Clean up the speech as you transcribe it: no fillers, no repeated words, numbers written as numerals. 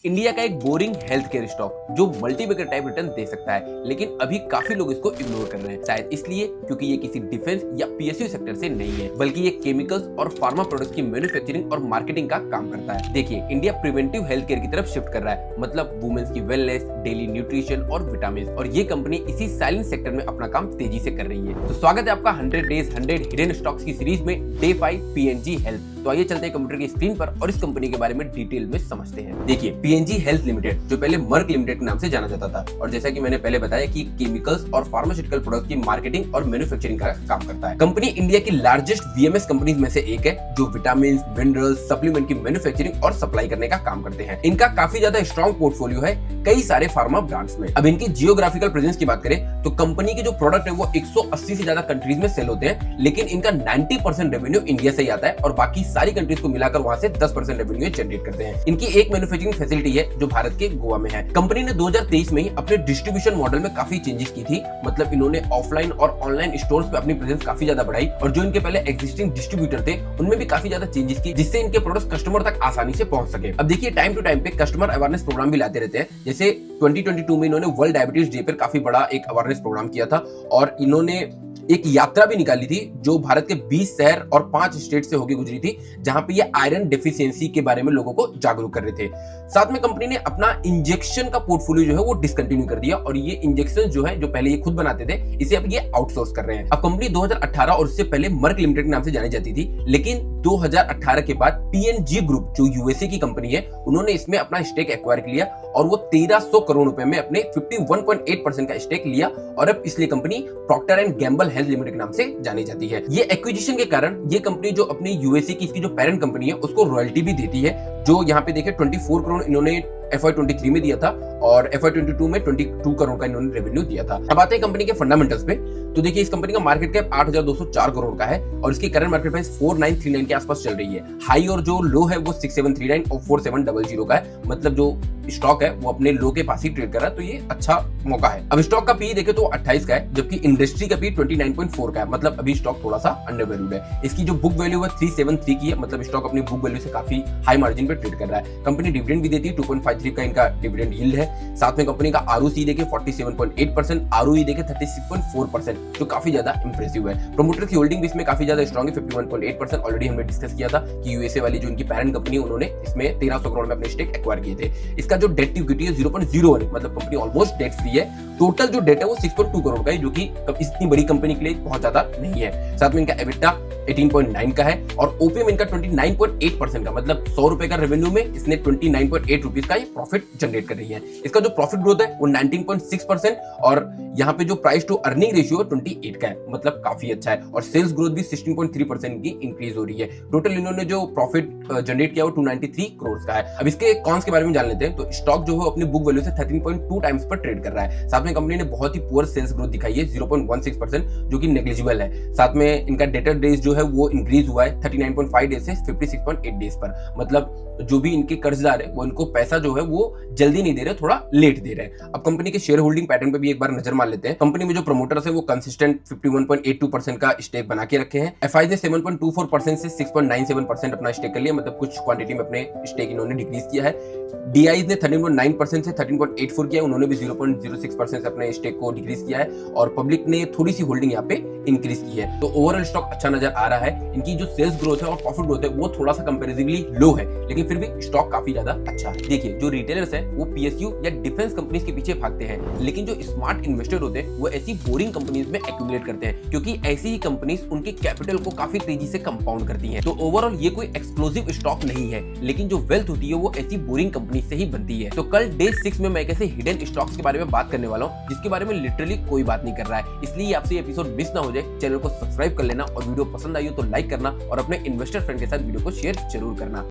India का एक boring health care stock जो मल्टीबैगर टाइप रिटर्न दे सकता है, लेकिन अभी काफी लोग इसको इग्नोर कर रहे हैं। शायद इसलिए क्योंकि ये किसी डिफेंस या पीएसयू सेक्टर से नहीं है, बल्कि ये केमिकल्स और फार्मा प्रोडक्ट्स की मैन्युफैक्चरिंग और मार्केटिंग का काम करता है। देखिए, इंडिया प्रिवेंटिव हेल्थ केयर की तरफ शिफ्ट कर रहा है, मतलब वुमेन्स की वेलनेस, डेली न्यूट्रिशन और विटामिन, और ये कंपनी इसी साइलेंट सेक्टर में अपना काम तेजी से कर रही है। तो स्वागत है आपका 100 डेज 100 हिडन स्टॉक्स की सीरीज में डे 5 पीएनजी हेल्थ। तो आइए चलते हैं कंप्यूटर की स्क्रीन पर और इस कंपनी के बारे में डिटेल में समझते हैं। देखिए, पीएनजी हेल्थ लिमिटेड जो पहले मर्क लिमिटेड के नाम से जाना जाता था, और जैसा कि मैंने पहले बताया कि केमिकल्स और फार्मास्यूटिकल प्रोडक्ट की मार्केटिंग और मैन्युफैक्चरिंग का काम करता है। कंपनी इंडिया की लार्जेस्ट वीएमएस कंपनीज में से एक है जो विटामिन, मिनरल्स, सप्लीमेंट की मैन्युफैक्चरिंग और सप्लाई करने का काम करते हैं। इनका काफी ज्यादा स्ट्रॉन्ग पोर्टफोलियो है कई सारे फार्मा ब्रांड्स में। अब इनकी जियोग्राफिकल प्रेजेंस की बात करें तो कंपनी के जो प्रोडक्ट है वो 180 से ज्यादा कंट्रीज में सेल होते हैं, लेकिन इनका 90% रेवेन्यू इंडिया से ही आता है और बाकी सारी कंट्रीज को मिलाकर वहां से 10% रेवेन्यू जनरेट करते हैं। इनकी एक मैन्युफैक्चरिंग फैसिलिटी है जो भारत के गोवा में है। कंपनी ने 2023 में ही अपने डिस्ट्रीब्यूशन मॉडल में काफी चेंजेस की थी, मतलब इन्होंने ऑफलाइन और ऑनलाइन स्टोर्स पे अपनी प्रेजेंस काफी ज्यादा बढ़ाई, और जो इनके पहले एग्जिस्टिंग डिस्ट्रीब्यूटर थे उनमें भी काफी ज्यादा चेंजेस की, जिससे इनके प्रोडक्ट्स कस्टमर तक आसानी से पहुंच सके। अब देखिए, टाइम टू टाइम पे कस्टमर अवेयरनेस प्रोग्राम भी लाते रहते हैं। जैसे 2022 में इन्होंने वर्ल्ड डायबिटीज डे पर काफी बड़ा एक अवेयरनेस प्रोग्राम किया था, और इन्होंने एक यात्रा भी निकाली थी जो भारत के 20 शहर और 5 स्टेट से होकर गुजरी थी, जहां पे ये आयरन डेफिशिएंसी के बारे में लोगों को जागरूक कर रहे थे। साथ में कंपनी ने अपना इंजेक्शन का पोर्टफोलियो जो है वो डिसकंटिन्यू कर दिया, और ये इंजेक्शन जो है जो पहले ये खुद बनाते थे, इसे अब ये आउटसोर्स कर रहे हैं। अब कंपनी 2018 और उससे पहले मर्क लिमिटेड के नाम से जानी जाती थी, लेकिन 2018 के बाद पीएनजी ग्रुप जो यूएसए की कंपनी है, उन्होंने इसमें अपना स्टेक एक्वायर कर लिया और वो 1300 करोड़ रुपए में अपने 51.8% का स्टेक लिया, और अब इसलिए company Procter and Gamble Health Limited के नाम से जानी जाती है। ये एक्विजिशन के कारण ये कंपनी जो अपनी यूएसए की इसकी जो पेरेंट कंपनी है उसको रॉयल्टी भी देती है, जो यहाँ पे देखे 24 करोड़ इन्होंने FY23 में दिया था और FY22 में 22 करोड़ का इन्होंने रेवेन्यू दिया था। अब आते हैं कंपनी के फंडामेंटल्स पे। तो देखिए, इस कंपनी का मार्केट कैप 8,204 करोड़ का है और इसकी करंट मार्केट प्राइस 4,939 के आसपास चल रही है। हाई और जो लो है वो 6,739 और 4,700 का है, मतलब जो स्टॉक है वो अपने लो के पास ही ट्रेड कर रहा है, तो ये अच्छा मौका है। अब स्टॉक का पी देखे तो 28 का है, जबकि इंडस्ट्री का पी 29.4 का है, मतलब अभी स्टॉक थोड़ा सा अंडर वैल्यूड है। इसकी जो बुक वैल्यू है 373 की है, मतलब स्टॉक अपनी बुक वैल्यू से काफी हाई मार्जिन पे ट्रेड कर रहा है। कंपनी डिविडेंड भी देती है, 2.53 का इनका डिविडेंड यील्ड है। साथ में कंपनी का आरओसी देखे 47.8%, आरओई देखे 36.4%, जो काफी ज्यादा इंप्रेसिव है। प्रोमोटर की होल्डिंग भी इसमें काफी ज्यादा स्ट्रॉन्ग है, 51.8%। ऑलरेडी हमने डिस्कस किया था कि यूएसए वाली जो इनकी पेरेंट कंपनी उन्होंने इसमें 1300 करोड़ में अपने स्टेक एक्वायर किए थे। इसका जो डेट टू इक्विटी है 0.01, मतलब कंपनी ऑलमोस्ट डेट फ्री है। टोटल जो डेट है वो 6.2 करोड़ का है, जो कि इतनी बड़ी कंपनी के लिए बहुत ज्यादा नहीं है। साथ में इनका एबिटा 18.9 का है और ओपीएम इनका 29.8% का, मतलब 100 रुपए का रेवेन्यू में इसने 29.8 रुपीज का ये प्रॉफिट जनरेट कर रही है। इसका जो प्रॉफिट ग्रोथ है वो 19.6%, और यहाँ पे जो प्राइस टू अर्निंग रेशियो है 28 का है, मतलब काफी अच्छा है। और सेल्स ग्रोथ भी 16.3% की इंक्रीज हो रही है। टोटल इन्होंने जो प्रॉफिट जनरेट किया वो 293 करोड़ का है। अब इसके कॉन्स के बारे में जान लेते हैं। तो स्टॉक जो है अपनी बुक वैल्यू से 13.2 टाइम्स पर ट्रेड कर रहा है। साथ में कंपनी ने बहुत ही पुअर सेल्स ग्रोथ दिखाई है, 0.16%, जो कि नेग्लिजिबल है। साथ में इनका डेटर डेज जो है वो इंक्रीज हुआ है 39.5 डेज से 56.8 डेज पर, मतलब जो भी इनके कर्जदार है वो इनको पैसा जो है वो जल्दी नहीं दे रहे, थोड़ा लेट दे रहे हैं। अब कंपनी के शेयर होल्डिंग पैटर्न पे भी एक बार नजर मार लेते हैं। कंपनी में जो प्रमोटर्स है वो कंसिस्टेंट 51.82% का स्टेक बना के रखे हैं। एफआई ने 7.24% से 6.97% अपना स्टेक कर लिया, मतलब कुछ क्वांटिटी में अपने स्टेक इन्होंने डिक्रीज किया है। डीआईज ने 13.9% से 13.84 किया, उन्होंने भी 0.06% से अपने स्टेक को डिक्रीज किया है, और पब्लिक ने थोड़ी सी होल्डिंग यहाँ पे इंक्रीज की है। तो ओवरऑल स्टॉक अच्छा नजर आ रहा है। इनकी जो सेल्स ग्रोथ है और प्रॉफिट ग्रोथ है वो थोड़ा सा कंपैरेटिवली लो है, लेकिन फिर भी स्टॉक काफी ज्यादा अच्छा है। देखिए, जो रिटेलर्स है वो पीएसयू या डिफेंस कंपनीज के पीछे भागते हैं, लेकिन जो स्मार्ट इन्वेस्टर होते हैं वो ऐसी बोरिंग कंपनीज में एक्यूमुलेट करते हैं, क्योंकि ऐसी ही कंपनीज उनके कैपिटल को काफी तेजी से कंपाउंड करती हैं। तो ओवरऑल ये कोई एक्सप्लोसिव स्टॉक नहीं है, लेकिन जो वेल्थ होती है वो ऐसी बोरिंग कंपनी से ही बनती है। तो कल डे 6 में मैं एक ऐसे हिडन स्टॉक्स के बारे में बात करने वाला हूँ जिसके बारे में लिटरली कोई बात नहीं कर रहा है, इसलिए आपसे एपिसोड मिस ना हो जाए, चैनल को सब्सक्राइब कर लेना, और वीडियो पसंद आई हो तो लाइक करना, और अपने इन्वेस्टर फ्रेंड के साथ वीडियो को शेयर जरूर करना।